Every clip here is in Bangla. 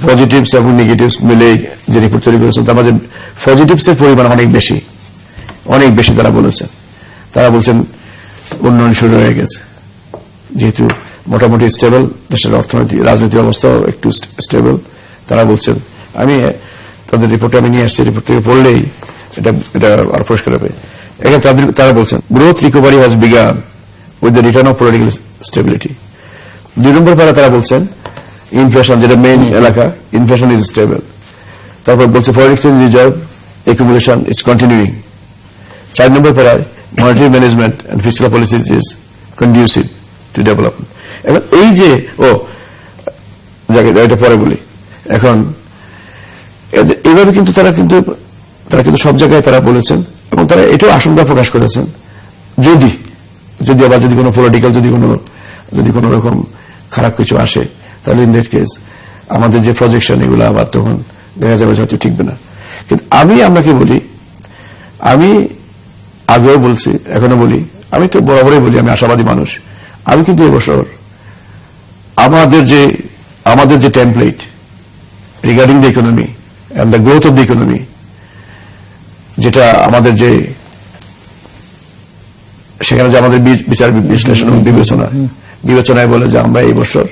পজিটিভস এবং নেগেটিভস মিলে যে রিপোর্ট তৈরি করেছেন তার মাঝে পজিটিভসের পরিমাণ অনেক বেশি তারা বলেছেন। তারা বলছেন উন্নয়ন শুরু হয়ে গেছে, যেহেতু মোটামুটি স্টেবল, দেশের অর্থনৈতিক রাজনৈতিক অবস্থাও একটু স্টেবল। তারা বলছেন, আমি তাদের রিপোর্টে আমি নিয়ে আসছি, রিপোর্ট থেকে পড়লেই এটা আর পরিষ্কার হবে। এখানে তারা বলছেন growth recovery has began with the return of political stability. 2 নম্বর পারা তারা বলছেন ইনফ্লেশন, যেটা মেইন এলাকা, ইনফ্লেশন ইজ স্টেবল। তারপর বলছে foreign exchange reserve accumulation is continuing. 4 নম্বর পারায় monetary management and fiscal policies is conducive to development. এখন এই যে এটা পরে বলি, এখন এইভাবে কিন্তু তারা কিন্তু সব জায়গায় তারা বলেছেন এবং তারা এটাও আশঙ্কা প্রকাশ করেছেন যদি আবার যদি কোনো পলিটিক্যাল যদি কোনো রকম খারাপ কিছু আসে, তাহলে ইন দ্যাট কেস আমাদের যে প্রজেকশন এগুলো আবার তখন দেখা যাবে হয়তো টিকবে না। কিন্তু আমি আপনাকে বলি, আমি আগেও বলছি, এখনো বলি, আমি তো বরাবরই বলি আমি আশাবাদী মানুষ। আমি কিন্তু এবছর আমাদের যে template regarding the economy and the growth of the economy, যেটা আমাদের সেখানে যে আমাদের বিচার বিশ্লেষণ এবং বিবেচনায় বলে যে আমরা এই বছর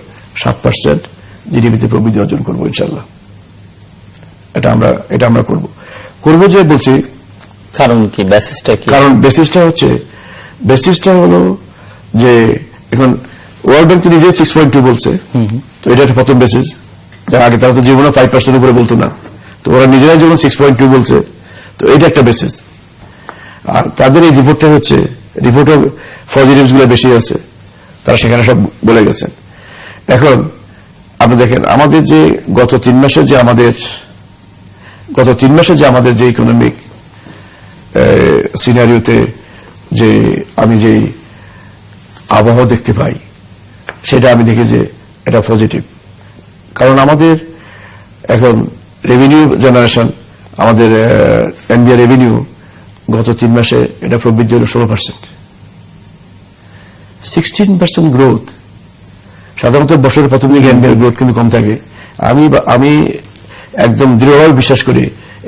7% জিডিপিতে প্রবৃদ্ধি অর্জন করবো ইনশাল্লাহ। এটা আমরা করব যে বলছি। কারণ কি? বেসিসটা কি? কারণ বেসিসটা হলো যে এখন ওয়ার্ল্ড ব্যাংক নিজে 6.2 বলছে, তো এটা একটা প্রথম বেসিস। যার আগে তারা তো জীবনে 5% উপরে বলতো না, তো ওরা নিজেরাই যখন 6.2 বলছে, তো এটা একটা বেসিস। আর তাদের এই রিপোর্টটা হচ্ছে রিপোর্টের পজিটিভস গুলো বেশি আছে, তারা সেখানে সব বলে গেছেন। এখন আপনি দেখেন আমাদের যে গত 3 মাসে যে আমাদের যে ইকোনমিক সিনারিওতে যে আমি যে আবহাওয়া দেখতে পাই, সেটা আমি দেখি যে এটা পজিটিভ। কারণ আমাদের এখন রেভিনিউ জেনারেশন, আমাদের এনবিআর রেভিনিউ গত 3 মাসে এটা প্রবৃদ্ধি হল 16%। 16% গ্রোথ। সাধারণত বছরের প্রথম দিকে এনবিআর গ্রোথ কিন্তু কম থাকে। আমি একদম দৃঢ়ভাবে বিশ্বাস করি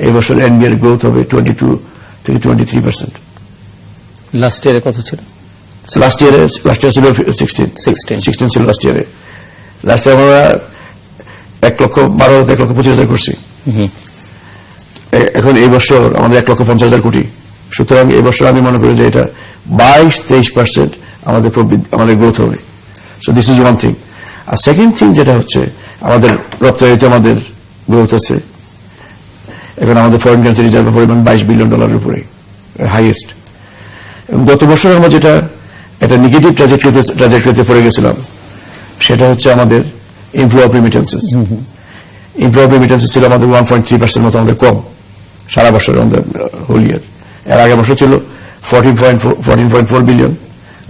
এই বছর এনবিআর গ্রোথ হবে 22 থেকে 23%। লাস্ট ইয়ারে কত ছিল? লাস্ট ইয়ারে ছিল 16 ছিল লাস্ট ইয়ারে। লাস্ট ইয়ার আমরা 1,12,25,000 করছি। এখন এই বছর আমাদের 1,50,000 কোটি। সুতরাং এই বছর আমি মনে করি যে এটা 22-23% আমাদের গ্রোথ হবে। So this is one thing. আর সেকেন্ড থিং যেটা হচ্ছে আমাদের রপ্তানিতে আমাদের গ্রোথ আছে। এখন আমাদের ফরেন কারেন্সি রিজার্ভের পরিমাণ $22 বিলিয়ন উপরে, হাইয়েস্ট। গত বছর আমরা যেটা একটা নেগেটিভ ট্র্যাজেক্টরিতে পড়ে গেছিলাম, সেটা হচ্ছে আমাদের ইনফ্লো অফ রেমিটেন্সেস। ইনফ্লো অফ রেমিটেন্সেস ছিল আমাদের 1.3% মতো আমাদের কম সারা বছর, আমাদের হোল ইয়ার। এর আগের বছর ছিল 14.4 বিলিয়ন,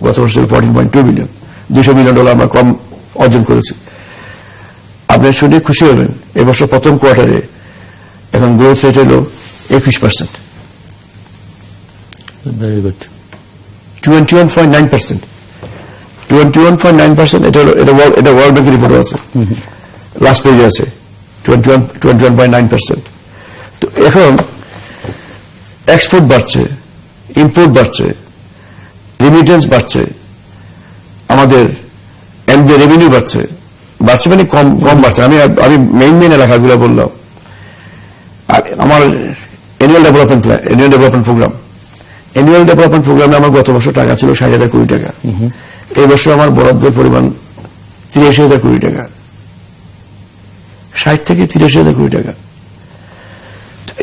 গত বছর ছিল 14.2 বিলিয়ন। $200 মিলিয়ন আমরা কম অর্জন করেছি। আপনি শুনে খুশি হবেন, এবছর প্রথম কোয়ার্টারে এখন গ্রোথ রেট হল 21%। Very good. 21.9%। 21.9%। এটা ওয়ার্ল্ড ব্যাংকের রিপোর্টও আছে, লাস্ট পেজে আছে 21.9%। তো এখন এক্সপোর্ট বাড়ছে, ইম্পোর্ট বাড়ছে, রেমিটেন্স বাড়ছে, আমাদের এনবিআর রেভিনিউ বাড়ছে মানে কম বাড়ছে। আমি মেইন এলাকাগুলো বললাম। আর আমার অ্যানুয়াল ডেভেলপমেন্ট প্রোগ্রামে আমার গত বছর টাকা ছিল 60,000 কোটি টাকা। এই বছর আমার বরাদ্দের পরিমাণ 83,000 কোটি টাকা। 60 থেকে 83,000 কোটি টাকা।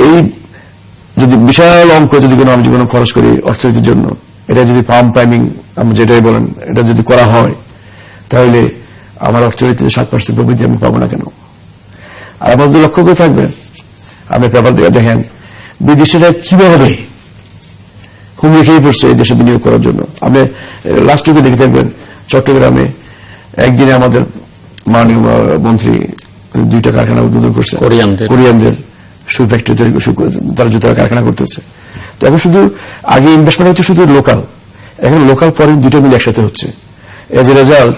এই যদি বিশাল অঙ্ক যদি আমি কোনো খরচ করি অর্থনীতির জন্য, এটা যদি পাম্প প্রাইমিং আপনি যেটাই বলেন, এটা যদি করা হয়, তাহলে আমার অর্থনীতিতে 7% প্রবৃদ্ধি আমি পাবো না কেন? আর আপনার যদি লক্ষ্য করে থাকবেন, আপনি পেপার দিয়ে দেখেন বিদেশিরা কিভাবে হুমড়ি খেয়ে পড়ছে এই দেশে বিনিয়োগ করার জন্য। আপনি লাস্ট উইকে দেখে থাকবেন চট্টগ্রামে একদিনে আমাদের মাননীয় মন্ত্রী 2টা কারখানা উদ্বোধন করছে, কোরিয়ানদের শু ফ্যাক্টরি তৈরি, তারা জুতার কারখানা করতেছে। তো এখন শুধু আগে ইনভেস্টমেন্ট হচ্ছে শুধু লোকাল, এখন লোকাল ফরেন দুটো মিলে একসাথে হচ্ছে। এজ এ রেজাল্ট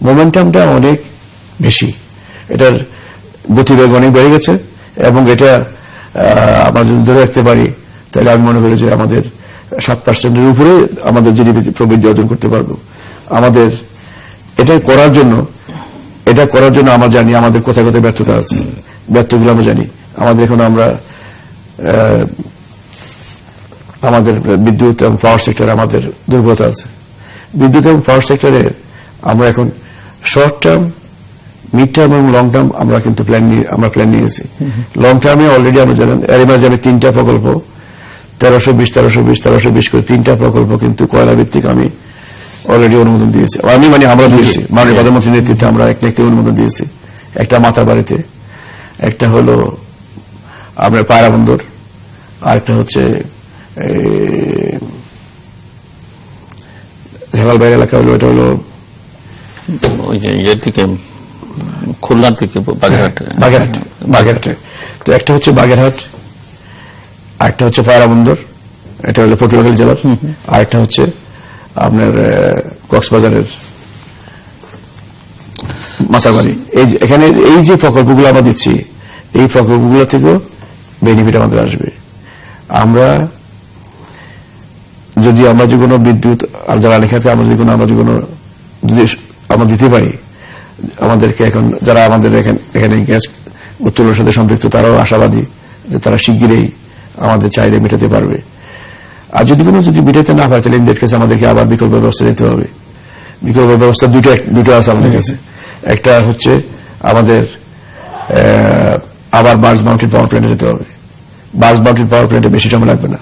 মোমেন্টামটা অনেক বেশি। এটার গতিবেগ অনেক বেড়ে গেছে, এবং এটা আমরা যদি ধরে রাখতে পারি তাহলে আমি মনে করি যে আমাদের 7%-এর উপরে আমাদের জিডিপি প্রবৃদ্ধি অর্জন করতে পারবো। আমাদের এটা করার জন্য আমরা জানি আমাদের কোথায় কোথায় ব্যর্থতা আছে, ব্যর্থগুলো আমরা জানি। আমাদের এখন আমাদের বিদ্যুৎ এবং পাওয়ার সেক্টরে আমাদের দুর্বলতা আছে। বিদ্যুৎ এবং পাওয়ার সেক্টরে আমরা এখন শর্ট টার্ম, মিড টার্ম এবং লং টার্ম আমরা কিন্তু প্ল্যান নিয়েছি। লং টার্মে অলরেডি আমরা জানেন এর মাঝে আমি 3টা প্রকল্প 1320 করে 3টা প্রকল্প কিন্তু কয়লা ভিত্তিক আমি অলরেডি অনুমোদন দিয়েছি। আমরা দিয়েছি, মাননীয় প্রধানমন্ত্রীর নেতৃত্বে আমরা একটি অনুমোদন দিয়েছি। একটা মাথাবাড়িতে, একটা হলো আপনার পায়রা বন্দর, আরেকটা হচ্ছে হেমালবাড়ি এলাকা হলো, এটা হলো ওই যে ইয়ের দিকে খুলনার দিকে বাগেরহাটে। তো একটা হচ্ছে বাগেরহাট, আরেকটা হচ্ছে পায়রা বন্দর, এটা হলো পটুয়াখালী জেলার, আরেকটা হচ্ছে আপনার কক্সবাজারের মাথাবাড়ি। এখানে এই যে প্রকল্পগুলো আমরা দিচ্ছি, এই প্রকল্পগুলো থেকেও বেনিফিট আমাদের আসবে। আমরা যদি কোনো বিদ্যুৎ আর জ্বালানি খাতে আমরা যদি আমরা দিতে পারি, আমাদেরকে এখন যারা আমাদের এখানে গ্যাস উত্তোলনের সাথে সম্পৃক্ত তারাও আশাবাদী যে তারা শিগগিরই আমাদের চাহিদা মেটাতে পারবে। আর যদি মেটাতে না পারে তাহলে ইন দ্যাট কেস আমাদেরকে আবার বিকল্প ব্যবস্থা দিতে হবে। বিকল্প ব্যবস্থা দুটো আছে আমাদের কাছে। একটা হচ্ছে আমাদের আবার বার্জ মাউন্টেড পাওয়ার প্ল্যান্টে যেতে হবে। বার্জ মাউন্টেড পাওয়ার প্ল্যান্টে বেশি সময় লাগবে না,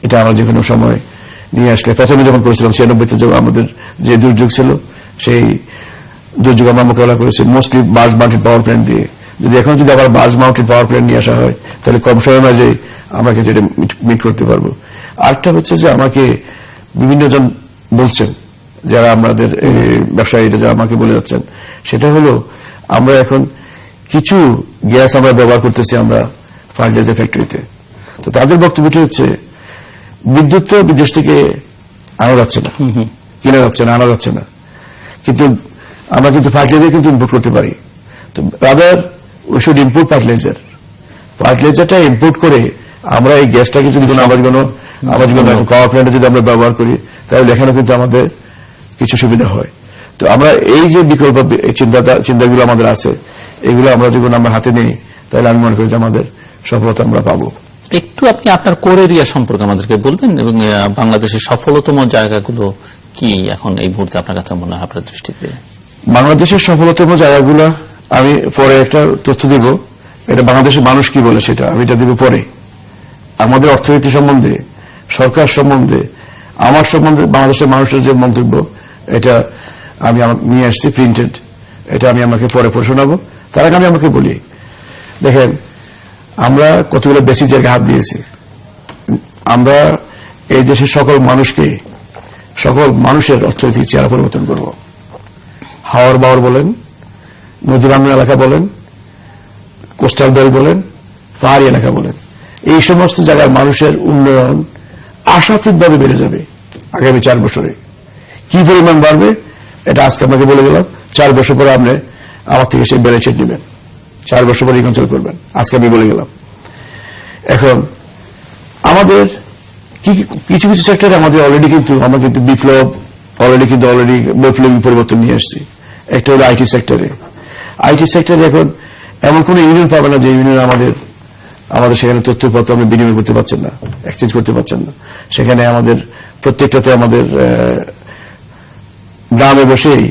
এটা আমরা যে কোনো সময় নিয়ে আসলে। প্রথমে যখন করেছিলাম 96-তে যখন আমাদের যে দুর্যোগ ছিল, সেই দুর্যোগ আমরা মোকাবেলা করেছি mostly barge mounted power plant দিয়ে। এখন আবার বার্জ মাউন্টেড পাওয়ার প্ল্যান্ট নিয়ে আসা হয় তাহলে কম সময়ের মাঝে আমরা কিন্তু এটা মিট করতে পারবো। আরেকটা হচ্ছে যে আমাকে বিভিন্ন জন বলছেন, যারা আমাদের ব্যবসায়ীরা যারা আমাকে বলে যাচ্ছেন, সেটা হলো আমরা এখন কিছু গ্যাস আমরা ব্যবহার করতেছি আমরা ফার্টিলাইজার ফ্যাক্টরিতে। তো তাদের বক্তব্যটি হচ্ছে বিদ্যুৎ তো বিদেশ থেকে আনা যাচ্ছে না, কিনা যাচ্ছে না, আনা যাচ্ছে না, কিন্তু আমরা কিন্তু ফার্টিলাইজার কিন্তু ইম্পোর্ট করতে পারি। তো রাদার উই শুড ইম্পোর্ট ফার্টিলাইজারটা ইম্পোর্ট করে আমরা এই গ্যাসটাকে যদি আমার কোনো পাওয়ার প্ল্যান্টে যদি আমরা ব্যবহার করি তাহলে এখানে কিন্তু আমাদের কিছু সুবিধা হয়। তো আমরা এই যে বিকল্প চিন্তাগুলো আমাদের আছে, এগুলো আমরা যখন আমরা হাতে নেই তাহলে আমি মনে করি যে আমাদের সফলতা আমরা পাবো। একটু আপনি আপনার কোর এরিয়া সম্পর্কে আমাদেরকে বলবেন, এবং বাংলাদেশের সফলতম জায়গাগুলো কি এখন এই মুহূর্তে আপনার কাছে মনে হয় আপনার দৃষ্টিতে? বাংলাদেশের সফলতম জায়গাগুলো আমি পরে একটা তথ্য দিব, এটা বাংলাদেশের মানুষ কি বলে সেটা আমি এটা দিব পরে। আমাদের অর্থনীতি সম্বন্ধে, সরকার সম্বন্ধে, আমার সম্বন্ধে বাংলাদেশের মানুষের যে মন্তব্য, এটা আমি নিয়ে আসছি প্রিন্টেড, এটা আমি আমাকে পরে শোনাবো। তার আগে আমি আমাকে বলি, দেখেন আমরা কতগুলো বেসিক জায়গায় হাত দিয়েছি। আমরা এই দেশের সকল মানুষের অর্থনৈতিক চেহারা পরিবর্তন করব। হাওর বাওয়ার বলেন, নদী বাংলা এলাকা বলেন, কোস্টাল বেল্ট বলেন, পাহাড়ি এলাকা বলেন, এই সমস্ত জায়গার মানুষের উন্নয়ন আশাতীতভাবে বেড়ে যাবে আগামী 4 বছরে। কি পরিমাণ বাড়বে এটা আজকে আপনাকে বলে দিলাম। 4 বছর পরে আপনি আমার থেকে সেই ব্যালেন্স শিট নেবেন, 4 বছর পরে রিকনসাইল করবেন, আজকে আমি বলে গেলাম। এখন আমাদের কিছু সেক্টরে আমাদের অলরেডি কিন্তু আমরা কিন্তু বৈপ্লবিক পরিবর্তন নিয়ে আসছি। একটা হলো আইটি সেক্টরে। এখন এমন কোন ইউনিয়ন পাবে না যে ইউনিয়ন আমাদের সেখানে তথ্যপত্র আপনি বিনিময় করতে পারছেন না, এক্সচেঞ্জ করতে পারছেন না। সেখানে আমাদের প্রত্যেকটাতে আমাদের গ্রামে বসেই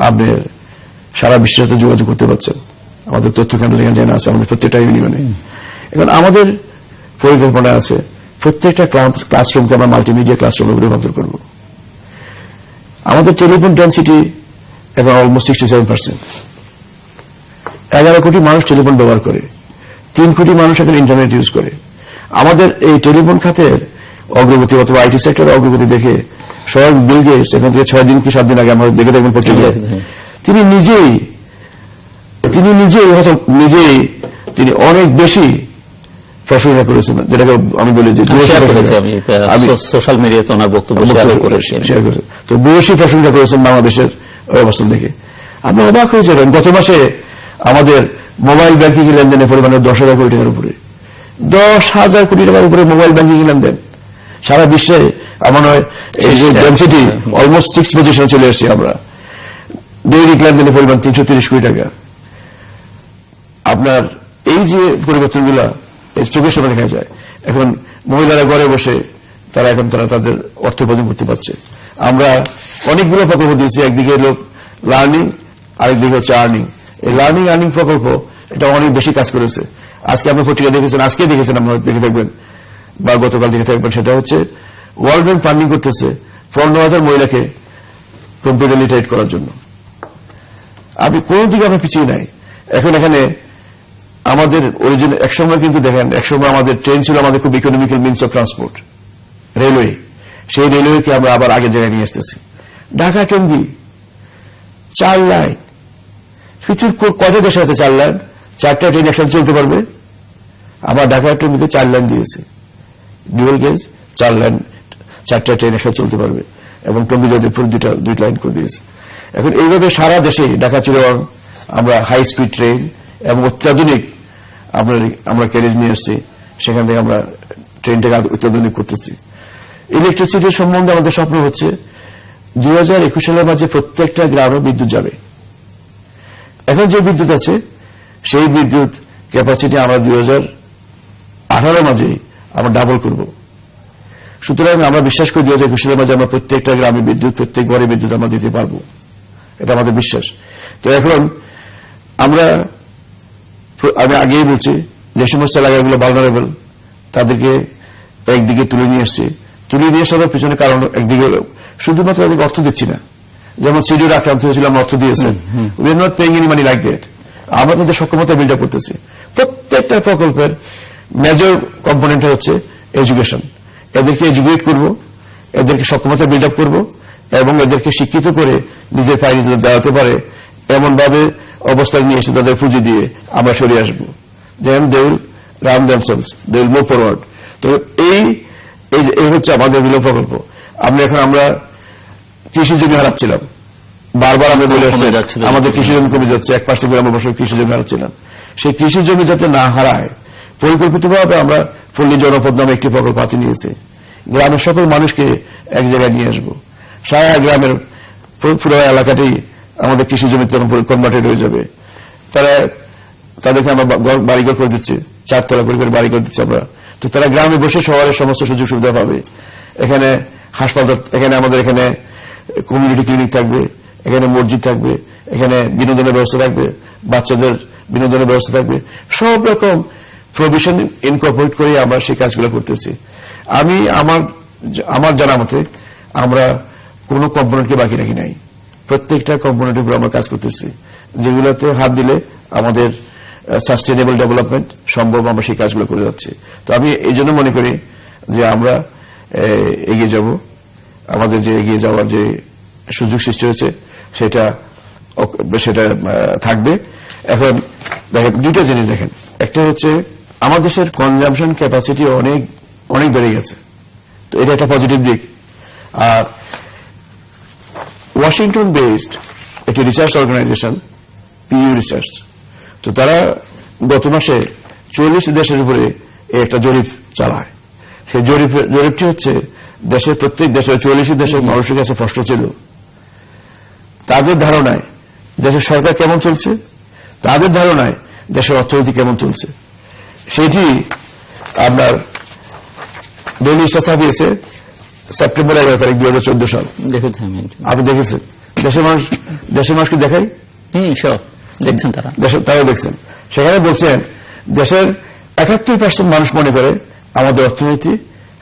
আপনি সারা বিশ্বের সাথে যোগাযোগ করতে পারছেন। আমাদের তথ্য কেন্দ্র যেখানে জানা আছে আমাদের প্রত্যেকটা ইউনিয়নে। এখন আমাদের পরিকল্পনা আছে প্রত্যেকটা ক্লাসরুমকে আমরা মাল্টিমিডিয়া ক্লাসরুমে রূপান্তর করব। আমাদের টেলিফোন ডেনসিটি এখন অলমোস্ট 67%। 11 কোটি মানুষ টেলিফোন ব্যবহার করে, 3 কোটি মানুষ এখন ইন্টারনেট ইউজ করে। আমাদের এই টেলিফোন খাতের অগ্রগতি অথবা আইটি সেক্টরের অগ্রগতি দেখে স্বয়ং বিল গেটস এখান থেকে 6 দিন কি 7 দিন আগে আমাদের দেখে দেখবেন পত্রিকায় তিনি অনেক বেশি প্রশংসা করেছেন, যেটাকে আমি বলি যে সোশ্যাল মিডিয়াতে ওনার বক্তব্য শেয়ার করেছেন। তো বেশি প্রশংসা করেছেন বাংলাদেশের অবস্থান দেখে। আপনি অবাক হয়ে যাবেন, গত মাসে আমাদের মোবাইল ব্যাংকিং লেনদেনের পরিমাণ 10,000 কোটি টাকার উপরে, 10,000 কোটি টাকার উপরে মোবাইল ব্যাংকিং লেনদেন সারা বিশ্বে। আমার নয় এই যে ডেন্সিটি অলমোস্ট 6 পজিশনে চলে এসেছি আমরা। দৈনিক লেনদেনের পরিমাণ 330 কোটি টাকা। আপনার এই যে পরিবর্তনগুলো চোখের সামনে দেখা যায়। এখন মহিলারা ঘরে বসে তারা তাদের অর্থ উপার্জন করতে পারছে। আমরা অনেকগুলো প্রকল্প দিয়েছি, একদিকে লোক লার্নিং, আরেকদিকে হচ্ছে আর্নিং। এই লার্নিং আর্নিং প্রকল্প এটা অনেক বেশি কাজ করেছে। আজকে আপনি পত্রিকা দেখেছেন, আজকে দেখেছেন, আপনারা দেখে থাকবেন বা গতকাল দেখে থাকবেন। সেটা হচ্ছে ওয়ার্ল্ড ব্যাংক ফান্ডিং করতেছে 15,000 মহিলাকে কম্পিউটার লিটারেট করার জন্য। আপনি কোন দিকে আমরা পিছিয়ে নাই। এখন এখানে আমাদের অরিজিনাল একসময় কিন্তু দেখেন, একসময় আমাদের ট্রেন ছিল আমাদের খুব economical means of transport, railway. সেই রেলওয়েকে আমরা আবার আগের জায়গায় নিয়ে আসতেছি। ঢাকা টঙ্গী 4 লাইন, পৃথিবীর কত দেশে আছে 4 লাইন? 4টা ট্রেন একসাথে চলতে পারবে। আবার ঢাকা টঙ্গীতে 4 লাইন দিয়েছে, ডুয়েল গেজ 4 লাইন, 4টা ট্রেন একসাথে চলতে পারবে। এবং টঙ্গী জয়দেবপুর 2 লাইন করে দিয়েছে। এখন এইভাবে সারা দেশে ঢাকা চিরং আমরা হাই স্পিড ট্রেন এবং অত্যাধুনিক আমরা ক্যারেজ নিয়ে আসছি। সেখান থেকে আমরা ট্রেনটাকে অত্যাধুনিক করতেছি। ইলেকট্রিসিটির সম্বন্ধে আমাদের স্বপ্ন হচ্ছে 2021 সালের মাঝে প্রত্যেকটা গ্রামে বিদ্যুৎ যাবে। এখন যে বিদ্যুৎ আছে সেই বিদ্যুৎ ক্যাপাসিটি আমরা 2018 মাঝে আমরা ডাবল করব। সুতরাং আমরা বিশ্বাস করি 2021 সালের মাঝে আমরা প্রত্যেকটা গ্রামে বিদ্যুৎ, প্রত্যেক ঘরে বিদ্যুৎ আমরা দিতে পারব। এটা আমাদের বিশ্বাস। তো এখন আমি আগেই বলছি, যে সমস্ত এলাকাগুলো ভালনারেবল তাদেরকে একদিকে তুলে নিয়ে এসছে। তুলে নিয়ে আসার পিছনে কারণ একদিকে শুধুমাত্র তাদেরকে অর্থ দিচ্ছি না। যেমন সিডিউর আক্রান্ত হয়েছিল, আমরা অর্থ দিয়েছেন, we are not paying any money like that. আমরা তাদের সক্ষমতা বিল্ড আপ করতেছি। প্রত্যেকটা প্রকল্পের মেজর কম্পোনেন্ট হচ্ছে এডুকেশন। এদেরকে এডুকেট করব, এদেরকে সক্ষমতা বিল্ড আপ করব এবং এদেরকে শিক্ষিত করে নিজের পায়ে নিজে দাঁড়াতে পারে এমনভাবে অবস্থায় নিয়ে এসে তাদের পুঁজি দিয়ে আমরা সরিয়ে আসবো। Then they will run themselves, they will move forward. তো এই হচ্ছে আমাদের বিলো প্রকল্প। আমরা কৃষি জমি হারাচ্ছিলাম, বারবার আমরা বলে আসছি আমাদের কৃষি জমি কমে যাচ্ছে, 1% করে আমরা বছর কৃষি জমি হারাচ্ছিলাম। সেই কৃষি জমি যাতে না হারায় পরিকল্পিতভাবে আমরা পল্লী জনপদ নামে একটি প্রকল্প হাতে নিয়েছি। গ্রামের সকল মানুষকে এক জায়গায় নিয়ে আসবো। সারা গ্রামের পুরো এলাকাটি আমাদের কৃষি জমিতে কনভার্টেড হয়ে যাবে। তাদেরকে আমরা বাড়িঘর করে দিচ্ছি, 4 তলা করে বাড়িঘর দিচ্ছি আমরা। তো তারা গ্রামে বসে শহরের সমস্ত সুযোগ সুবিধা পাবে। এখানে হাসপাতাল, আমাদের এখানে কমিউনিটি ক্লিনিক থাকবে, এখানে মসজিদ থাকবে, এখানে বিনোদনের ব্যবস্থা থাকবে, বাচ্চাদের বিনোদনের ব্যবস্থা থাকবে। সব রকম প্রভিশন ইনকর্পোরেট করে আমরা সেই কাজগুলো করতেছি। আমার জানা মতে আমরা কোন কম্পোনেন্টকে বাকি রাখি নাই। প্রত্যেকটা কম্পোনেন্টের উপর আমরা কাজ করতেছি, যেগুলোতে হাত দিলে আমাদের সাস্টেনেবল ডেভেলপমেন্ট সম্ভব। আমরা সেই কাজগুলো করে যাচ্ছি। তো আমি এই জন্য মনে করি যে আমরা এগিয়ে যাব। আমাদের যে এগিয়ে যাওয়ার যে সুযোগ সৃষ্টি হয়েছে সেটা থাকবে। এখন দেখেন, 2টা জিনিস দেখেন। একটা হচ্ছে আমার দেশের কনজাম্পশন ক্যাপাসিটি অনেক বেড়ে গেছে। তো এটা একটা পজিটিভ দিক। আর ওয়াশিংটন বেসড একটি রিসার্চ অর্গানাইজেশন, পিইউ রিসার্চ, তো তারা গত মাসে 40 দেশের উপরে একটা জরিপ চালায়। সেই জরিপটি হচ্ছে প্রত্যেক দেশের 40 দেশের মানুষের কাছে প্রশ্ন ছিল তাদের ধারণায় দেশের সরকার কেমন চলছে, তাদের ধারণায় দেশের অর্থনীতি কেমন চলছে। সেটি আপনার ডেইলি স্টার ছাপিয়েছে সেপ্টেম্বর 11 তারিখ 2014 সাল। আপনি দেখেছেন? দেশের মানুষকে দেখাই, দেখছেন তারাও দেখছেন। সেখানে বলছেন দেশের 71% মানুষ মনে করে আমাদের অর্থনীতি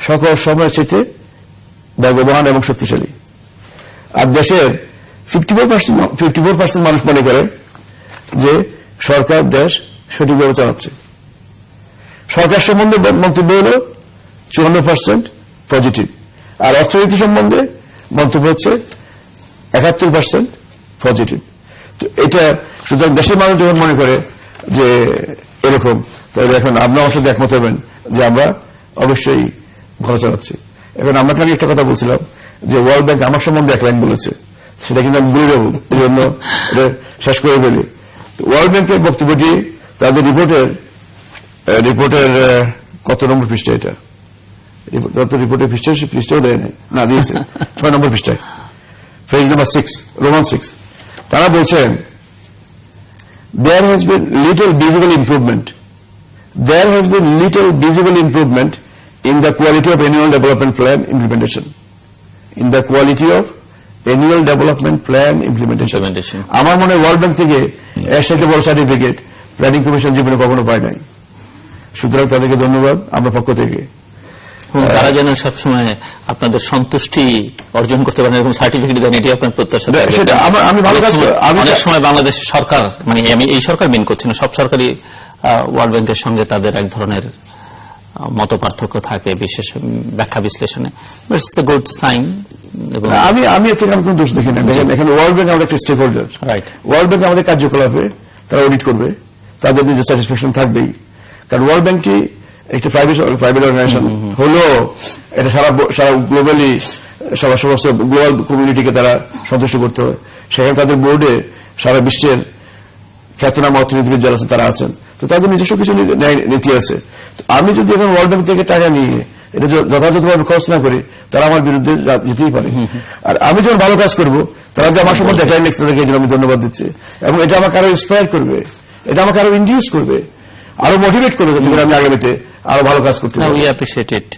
সকল সময়ের চেয়ে বেগবান এবং শক্তিশালী। আর দেশের 54% মানুষ মনে করে যে সরকার দেশ সঠিকভাবে চালাচ্ছে। সরকার সম্বন্ধে মন্তব্য হল 54% পজিটিভ, আর অর্থনীতি সম্বন্ধে মন্তব্য হচ্ছে 71% পজিটিভ। তো এটা সুতরাং দেশের মানুষ যখন মনে করে যে এরকম, তাহলে এখন আপনার আমার সাথে একমত হবেন যে আমরা অবশ্যই ভালো চালাচ্ছি। এখন আপনাকে আমি একটা কথা বলছিলাম যে ওয়ার্ল্ড ব্যাংক আমার সম্বন্ধে এক লাইন বলেছে, সেটা কিন্তু আমি ভুলে যাবো, এই জন্য এটা শেষ করে ফেলি। ওয়ার্ল্ড ব্যাংকের বক্তব্যটি তাদের রিপোর্টের কত নম্বর পৃষ্ঠা এটা? রিপোর্টের পৃষ্ঠাও দেয় না, দিয়েছে 6 নম্বর পৃষ্ঠায়, পেজ নাম্বার 6, রোমান 6। তারা বলছেন there has been little visible improvement in the quality of annual development plan implementation. আমার মনে হয় ওয়ার্ল্ড ব্যাংক থেকে এর সাথে বড় সার্টিফিকেট প্ল্যানিং কমিশন জীবনে কখনো পায় নাই। সুতরাং তাদেরকে ধন্যবাদ আমার পক্ষ থেকে। তারা যেন সবসময় আপনাদের সন্তুষ্টি অর্জন করতে পারেন এরকম সার্টিফিকেট দেন, এটি আপনার প্রত্যাশা। আমি ভালো কাজ করি। অনেক সময় বাংলাদেশ সরকার, মানে আমি এই সরকার মেন করছি না, সব সরকারি ওয়ার্ল্ড ব্যাংকের সঙ্গে তাদের এক ধরনের মত পার্থক্য থাকে বিশেষ ব্যাখ্যা বিশ্লেষণে। It's a good sign. আমি এর থেকে আমি কোন দোষ দেখি না। দেখেন, এখানে ওয়ার্ল্ড ব্যাংক আমাদের একটা stakeholder, right? World bank আমাদের কার্যকলাপে তারা অডিট করবে, তাদের নিজের স্যাটিসফ্যাকশন থাকবেই। কারণ ওয়ার্ল্ড ব্যাংকটি একটা প্রাইভেট অর্গানাইজেশন হলেও এটা সারা গ্লোবালি সমস্ত গ্লোবাল কমিউনিটিকে তারা সন্তুষ্ট করতে হয়। সেখানে তাদের বোর্ডে সারা বিশ্বের খ্যাতনামা অর্থনীতিবিদ যারা আছেন তারা আছেন, তো তাদের নিজস্ব কিছু নীতি আছে। আমি যদি এখন ওয়ার্ল্ড ব্যাংক থেকে টাকা নিয়ে এটা যথাযথভাবে খরচ না করি, তারা আমার বিরুদ্ধে যেতেই পারে। আর আমি যখন ভালো কাজ করবো, তারা যে আমার সম্বন্ধে ডেটা ইন্ডেক্স, তাদেরকে আমি ধন্যবাদ দিচ্ছি। এবং এটা আমাকে আরো ইন্সপায়ার করবে, এটা আমাকে আরো ইন্ডিউস করবে, আরো মোটিভেট করবে, যাতে আমি আগামীতে আরো ভালো কাজ করতে পারি। উই অ্যাপ্রিশিয়েট ইট।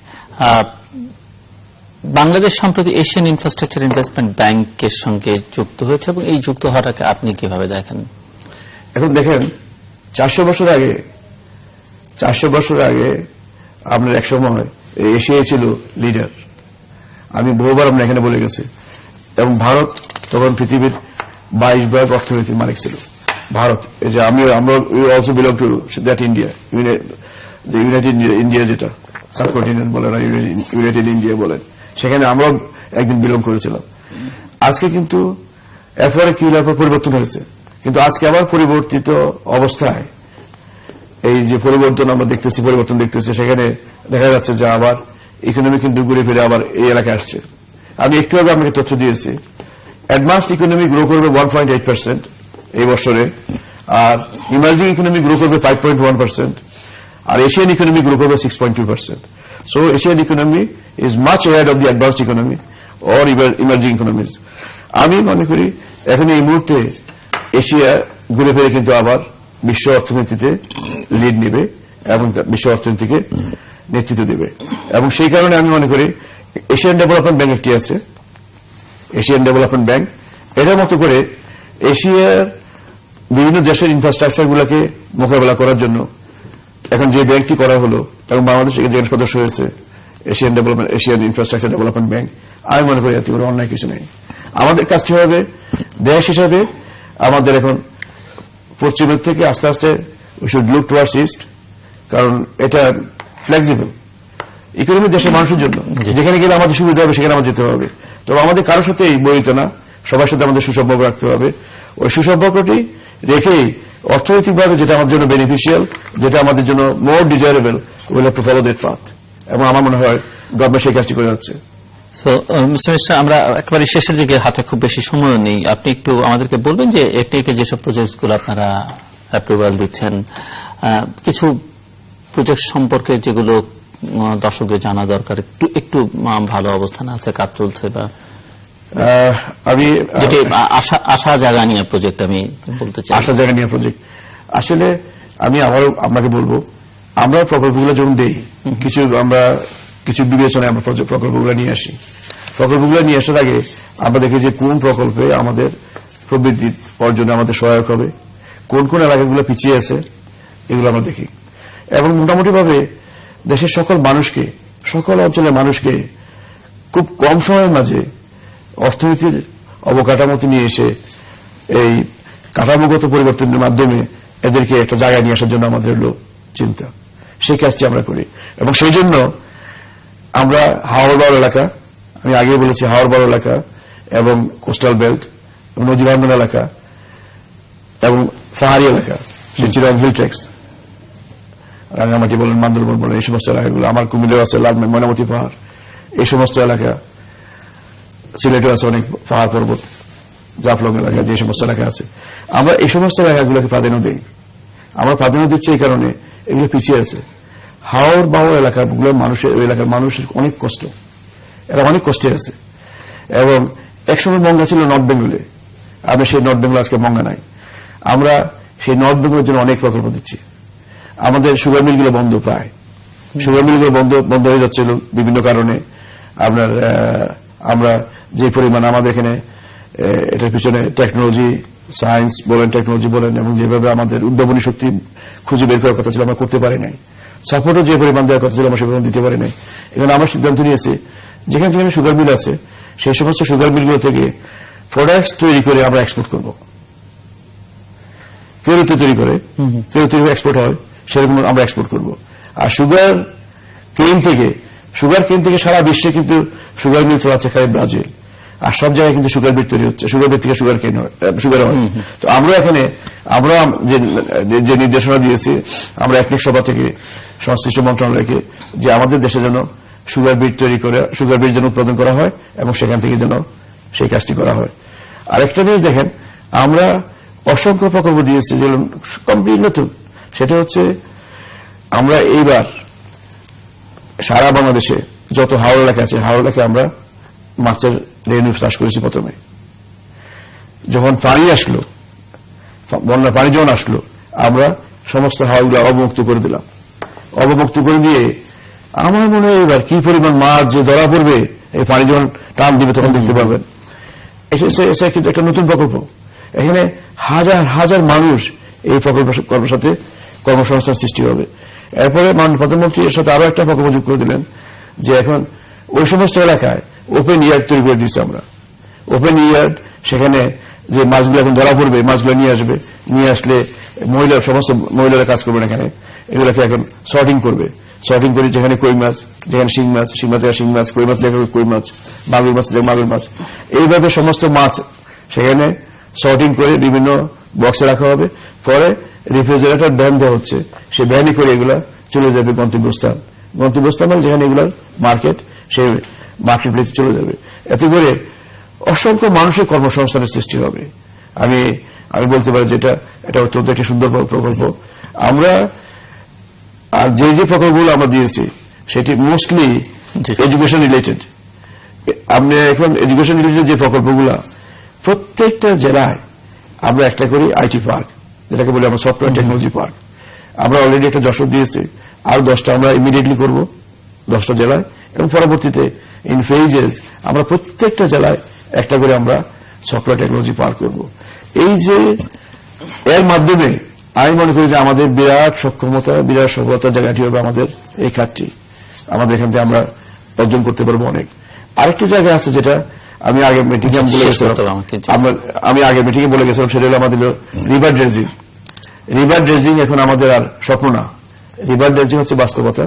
বাংলাদেশ সম্প্রতি এশিয়ান ইনফ্রাস্ট্রাকচার ইনভেস্টমেন্ট ব্যাংকের সঙ্গে যুক্ত হয়েছে, এবং এই যুক্ত হওয়াটাকে আপনি কিভাবে দেখেন? এখন দেখেন, 400 বছর আগে আপনার এক সময় এশিয়ায় ছিল লিডার। আমি বহুবার আমরা এখানে বলে গেছি। এবং ভারত তখন পৃথিবীর 22 ভাগ অর্থনীতির মালিক ছিল। ভারত, এই যে আমরা also belong to that India, United India, যেটা সাবকন্টিনেন্ট বলেন, ইউনাইটেড ইন্ডিয়া বলেন, সেখানে আমরাও একদিন বিলং করেছিলাম। আজকে কিন্তু এরপরে পরিবর্তন হয়েছে, কিন্তু আজকে আবার পরিবর্তিত অবস্থায় এই যে পরিবর্তন দেখতেছি, সেখানে দেখা যাচ্ছে যে আবার ইকোনমি কিন্তু ঘুরে ফিরে আবার এই এলাকায় আসছে। আমি একটু আগে আপনাকে তথ্য দিয়েছি, অ্যাডভান্সড ইকোনমি গ্রো করবে 1.8% এই বছরে, আর ইমার্জিং ইকোনমি গ্রো করবে 5.1%, আর এশিয়ান ইকোনমি গ্রো করবে 6.2%। So Asian economy is much ahead of the advanced economy or emerging economies. আমি মনে করি এখন এই মুহূর্তে এশিয়া ঘুরে ফিরে কিন্তু আবার বিশ্ব অর্থনীতিতে লিড নেবে এবং বিশ্ব অর্থনীতিকে নেতৃত্ব দেবে। এবং সেই কারণে আমি মনে করি এশিয়ান ডেভেলপমেন্ট ব্যাংক একটি আছে, এশিয়ান ডেভেলপমেন্ট ব্যাংক, এটার মতো করে এশিয়ার বিভিন্ন দেশের ইনফ্রাস্ট্রাকচারগুলোকে মোকাবেলা করার জন্য এখন যে ব্যাংকটি করা হলো, এবং বাংলাদেশ যেখানে সদস্য হয়েছে এশিয়ান ইনফ্রাস্ট্রাকচার ডেভেলপমেন্ট ব্যাংক, আমি মনে করি এতে করে অন্যায় কিছু নেই। আমাদের কাজটি হবে দেশ হিসাবে আমাদের এখন পশ্চিমের থেকে আস্তে আস্তে we should look towards east, কারণ এটা ফ্লেক্সিবল ইকোনমি দেশের মানুষের জন্য। যেখানে গেলে আমাদের সুবিধা হবে সেখানে আমাদের যেতে হবে। তবে আমাদের কারোর সাথে বৈরিত না, সবার সাথে আমাদের সুসম্পর্ক রাখতে হবে। ওই সুসম্পর্কটি রেখেই অর্থনৈতিকভাবে যেটা আমাদের জন্য বেনিফিশিয়াল, যেটা আমাদের জন্য more desirable, will have to follow that path. এবং আমার মনে হয় গভর্নমেন্ট সেই কাজটি করে যাচ্ছে। সো মিস্টার মিশ্রা, আমরা একেবারে শেষের দিকে, হাতে খুব বেশি সময় নেই, আপনি একটু আমাদেরকে বলবেন যে একটিকে যেসব প্রজেক্টগুলো আপনারা অ্যাপ্রুভাল দিচ্ছেন, কিছু প্রজেক্ট সম্পর্কে যেগুলো দর্শকদের জানা দরকার, একটু ভালো অবস্থানে আছে, কাজ চলছে, বা আমি আশা জায়গা নিয়ে প্রজেক্ট আমি বলতে চাই। আশা জায়গা নিয়ে প্রজেক্ট আসলে আমি আবারও আপনাকে বলবো, আমরা প্রকল্পগুলো যখন দেই, কিছু বিবেচনায় আমরা প্রকল্পগুলো নিয়ে আসি। প্রকল্পগুলো নিয়ে আসার আগে আমরা দেখি যে কোন প্রকল্পে আমাদের প্রবৃদ্ধি অর্জনে আমাদের সহায়ক হবে, কোন কোন এলাকাগুলো পিছিয়ে আছে, এগুলো আমরা দেখি। এবং মোটামুটিভাবে দেশের সকল অঞ্চলের মানুষকে খুব কম সময়ের মাঝে অর্থনীতির অবকাঠামোতে নিয়ে এসে এই কাঠামোগত পরিবর্তনের মাধ্যমে এদেরকে একটা জায়গায় নিয়ে আসার জন্য আমাদের হল চিন্তা। সেই কাজটি আমরা করি। এবং সেই জন্য আমরা হাওড় এলাকা, আমি আগে বলেছি হাওড় এলাকা এবং কোস্টাল বেল্ট, নদী ভাঙ্গন এলাকা এবং পাহাড়ি এলাকা, চিরাং হিল ট্রেক্স, রাঙামাটি বলেন, বান্দরবন বলেন, এই সমস্ত এলাকাগুলো, আমার কুমিল্লাও আছে, লালমাই, ময়নামতি পাহাড়, এই সমস্ত এলাকা, সিলেটে আছে অনেক পাহাড় পর্বত, জাফলং এলাকা, যে সমস্ত এলাকা আছে, আমরা এই সমস্ত এলাকাগুলোকে প্রাধান্য দিই। আমরা প্রাধান্য দিচ্ছি এই কারণে এগুলো পিছিয়ে আছে। হাওড় বাওড় এলাকাগুলো মানুষের, ওই এলাকার মানুষের অনেক কষ্ট, এরা অনেক কষ্টে আছে। এবং একসময় মঙ্গা ছিল নর্থ বেঙ্গলে, আমরা সেই নর্থ বেঙ্গল আজকে মঙ্গা নাই। আমরা সেই নর্থ বেঙ্গলের জন্য অনেক প্রকল্প দিচ্ছি। আমাদের সুগার মিলগুলো বন্ধ, প্রায় সুগার মিলগুলো বন্ধ হয়ে যাচ্ছিল বিভিন্ন কারণে। আপনার আমরা যে পরিমাণ আমাদের এখানে এটার পিছনে টেকনোলজি, সায়েন্স বলেন, টেকনোলজি বলেন, এবং যেভাবে আমাদের উদ্ভাবনী শক্তি খুঁজে বের করার কথা ছিল আমরা করতে পারি নাই। সাপোর্টও যে পরিমাণ দেওয়ার কথা ছিল আমরা সে পরিমাণ দিতে পারি নাই। এখানে আমরা সিদ্ধান্ত নিয়েছি যেখানে যেখানে সুগার মিল আছে সেই সমস্ত সুগার মিলগুলো থেকে প্রোডাক্টস তৈরি করে আমরা এক্সপোর্ট করব। ফেরত তৈরি করে এক্সপোর্ট হয় সেরকম আমরা এক্সপোর্ট করব। আর সুগার কেন থেকে সারা বিশ্বে কিন্তু সুগার মিল চলাচ্ছে, খালি ব্রাজিল আর সব জায়গায় কিন্তু সুগার বিট তৈরি হচ্ছে, সুগার বিট থেকে সুগার কেন হয়, সুগার হয়। তো আমরা যে নির্দেশনা দিয়েছি আমরা একনিক সভা থেকে সংশ্লিষ্ট মন্ত্রণালয়কে, যে আমাদের দেশে যেন সুগার বিট তৈরি করে সুগার বিট যেন উৎপাদন করা হয় এবং সেখান থেকে যেন সেই কাজটি করা হয়। আরেকটা জিনিস দেখেন, আমরা অসংখ্য প্রকল্প দিয়েছি যেগুলো কমপ্লিট নতুন। সেটা হচ্ছে আমরা এইবার সারা বাংলাদেশে যত হাওড় এলাকা আছে, হাওড় এলাকায় আমরা মাছের রেনু চাষ করেছি। প্রথমে যখন পানি আসলো, বন্যার পানি যখন আসলো, আমরা সমস্ত হাওড়গুলো অবমুক্ত করে দিলাম। অবমুক্ত করে দিয়ে আমার মনে হয় এবার কি পরিমাণ মাছ যে ধরা পড়বে, এই পানি যখন টান দিবে তখন দেখতে পাবেন। এটা কিন্তু একটা নতুন প্রকল্প। এখানে হাজার হাজার মানুষ এই প্রকল্পের সাথে কর্মসংস্থান সৃষ্টি হবে। এরপরে মাননীয় প্রধানমন্ত্রী এর সাথে আরো একটা প্রকল্প যোগ করে দিলেন, যে এখন ওই সমস্ত এলাকায় ওপেন ইয়ার্ড তৈরি করে দিচ্ছি আমরা। ওপেন ইয়ার্ড, সেখানে যে মাছগুলো এখন ধরা পড়বে, মাছগুলো নিয়ে আসলে সমস্ত মহিলারা কাজ করবেন এখানে। এগুলোকে এখন সর্টিং করে যেখানে কই মাছ, যেখানে শিং মাছ থেকে শিং মাছ, কই মাছ থেকে কই মাছ, মাগুর মাছ থেকে মাগুর মাছ, এইভাবে সমস্ত মাছ সেখানে সর্টিং করে বিভিন্ন বক্সে রাখা হবে। পরে রেফ্রিজারেটর ভ্যান দেওয়া হচ্ছে, সেই ভ্যানে করে এগুলা চলে যাবে গন্তব্যস্থান মানে যেখানে এগুলার মার্কেট, সেই মার্কেট প্লেসে চলে যাবে। এতে করে অসংখ্য মানুষের কর্মসংস্থানের সৃষ্টি হবে। আমি বলতে পারি যে এটা অত্যন্ত একটি সুন্দর প্রকল্প। আমরা আর যে প্রকল্পগুলো আমরা দিয়েছি সেটি মোস্টলি এডুকেশন রিলেটেড। আপনি এখন এডুকেশন রিলেটেড যে প্রকল্পগুলো, প্রত্যেকটা জেলায় আমরা একটা করি আইটি পার্ক, যেটাকে বলি আমরা সফটওয়্যার টেকনোলজি পার্ক। আমরা অলরেডি একটা যশোর দিয়েছি, আর 10টা আমরা ইমিডিয়েটলি করব 10টা জেলায়, এবং পরবর্তীতে ইন ফেজেস আমরা প্রত্যেকটা জেলায় একটা করে আমরা সফটওয়্যার টেকনোলজি পার্ক করব। এই যে এর মাধ্যমে আমি মনে করি যে আমাদের বিরাট সক্ষমতা, বিরাট সফলতার জায়গাটি হবে আমাদের এই খাতটি। আমাদের এখান থেকে আমরা অর্জন করতে পারবো অনেক। আরেকটি জায়গা আছে যেটা আমি আগে মিটিংয়ে বলে গেছিলাম, সেটা হলো আমাদের রিভার ড্রেজিং। এখন আমাদের আর স্বপ্ন না, রিভার ড্রেজিং হচ্ছে বাস্তবতা।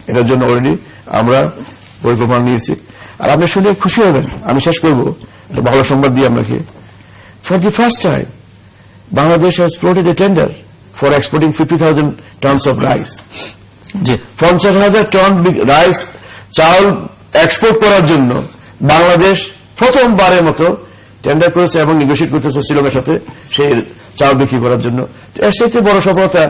এটার জন্য অলরেডি আমরা পরিকল্পনা নিয়েছি। আর আপনি শুনে খুশি হবেন, আমি শেষ করব একটা ভালো সংবাদ দিয়ে আপনাকে। For the first time Bangladesh has floated a tender for exporting 50,000 tons of rice. 50,000 ton rice চাউল এক্সপোর্ট করার জন্য বাংলাদেশ প্রথমবারের মতো টেন্ডার করেছে এবং নেগোশিয়েট করতেছে শ্রীলঙ্কার সাথে সেই চাউল বিক্রি করার জন্য। এর সাথে বড় সফলতা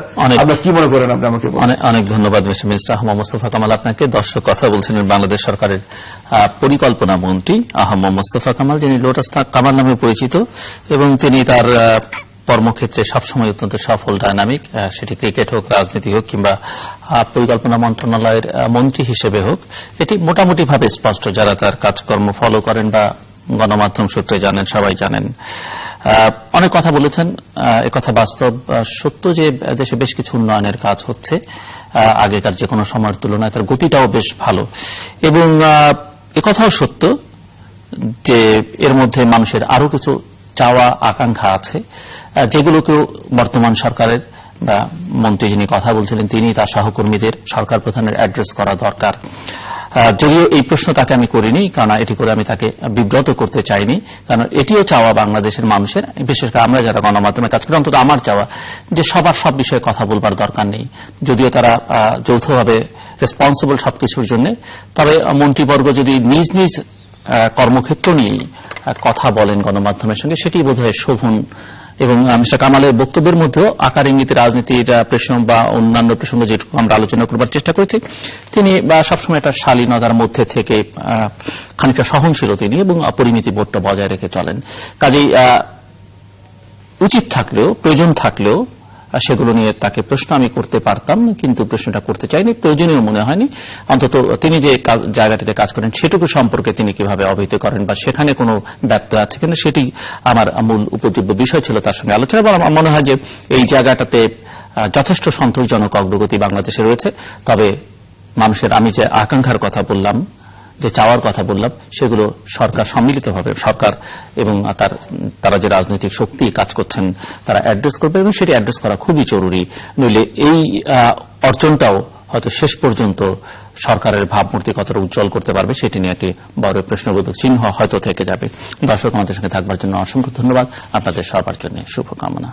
আপনারা কি মনে করেন? আপনি আমাকে অনেক ধন্যবাদ মিস্টার আহমদ মোস্তফা কামাল আপনাকে। দর্শক কথা বলছিলেন বাংলাদেশ সরকারের পরিকল্পনা মন্ত্রী আহমদ মোস্তফা কামাল, যিনি লোটাস কামাল নামে পরিচিত, এবং তিনি তার কর্মক্ষেত্রে সবসময় অত্যন্ত সফল, ডায়নামিক, সেটি ক্রিকেট হোক, রাজনীতি হোক, কিংবা পরিকল্পনা মন্ত্রণালয়ের মন্ত্রী হিসেবে হোক। এটি মোটামুটিভাবে স্পষ্ট, যারা তার কাজকর্ম ফলো করেন বা গণমাধ্যম সূত্রে জানেন, সবাই জানেন। অনেক কথা বলেছেন, একথা বাস্তব সত্য যে দেশে বেশ কিছু উন্নয়নের কাজ হচ্ছে আগেকার যে কোনো সময়ের তুলনায়, তার গতিটাও বেশ ভালো। এবং একথাও সত্য যে এর মধ্যে মানুষের আরো কিছু চাওয়া আকাঙ্ক্ষা আছে, যেগুলোকেও বর্তমান সরকারের বা মন্ত্রী যিনি কথা বলছিলেন তিনি তার সহকর্মীদের, সরকার প্রধানের অ্যাড্রেস করা দরকার। যদিও এই প্রশ্ন তাকে আমি করিনি, কারণ এটি করে আমি তাকে বিব্রত করতে চাইনি, কারণ এটিও চাওয়া বাংলাদেশের মানুষের, বিশেষ করে আমরা যারা গণমাধ্যমে কাজ করি, অন্তত আমার চাওয়া যে সবার সব বিষয়ে কথা বলবার দরকার নেই। যদিও তারা যৌথভাবে রেসপন্সিবল সবকিছুর জন্য, তবে মন্ত্রীবর্গ যদি নিজ নিজ কর্মক্ষেত্র নিয়ে কথা বলেন গণমাধ্যমের সঙ্গে, সেটি বোধহয় শোভন এবং মিস্টার কামালের বক্তব্যের মধ্যেও আকার ইঙ্গিতে রাজনীতির প্রসঙ্গ বা অন্যান্য প্রসঙ্গ যেটুকু আমরা আলোচনা করবার চেষ্টা করেছি, তিনি সবসময় একটা শালীনতার মধ্যে থেকে খানিকটা সহনশীল তিনি এবং পরিমিতি বোধটা বজায় রেখে চলেন। কাজেই উচিত থাকলেও, প্রয়োজন থাকলেও সেগুলো নিয়ে তাকে প্রশ্ন আমি করতে পারতাম, কিন্তু প্রশ্নটা করতে চাইনি, প্রয়োজনীয় মনে হয়নি। অন্তত তিনি যে জায়গাটিতে কাজ করেন সেটুকু সম্পর্কে তিনি কিভাবে অবহিত করেন বা সেখানে কোনো ব্যর্থ আছে কিনা, সেটি আমার মূল উপযোগ্য বিষয় ছিল তার সঙ্গে আলোচনা। এবং আমার মনে হয় যে এই জায়গাটাতে যথেষ্ট সন্তোষজনক অগ্রগতি বাংলাদেশে রয়েছে। তবে মানুষের, আমি যে আকাঙ্ক্ষার কথা বললাম, যে চাওয়ার কথা বললাম, সেগুলো সরকার সম্মিলিতভাবে, সরকার এবং তারা যে রাজনৈতিক শক্তি কাজ করছেন তারা অ্যাড্রেস করবে, এবং সেটি অ্যাড্রেস করা খুবই জরুরি। নইলে এই অর্জনটাও হয়তো শেষ পর্যন্ত সরকারের ভাবমূর্তি কতটা উজ্জ্বল করতে পারবে সেটি নিয়ে একটি বড় প্রশ্নবোধক চিহ্ন হয়তো থেকে যাবে। দর্শক, আমাদের সঙ্গে থাকবার জন্য অসংখ্য ধন্যবাদ। আপনাদের সবার জন্য শুভকামনা।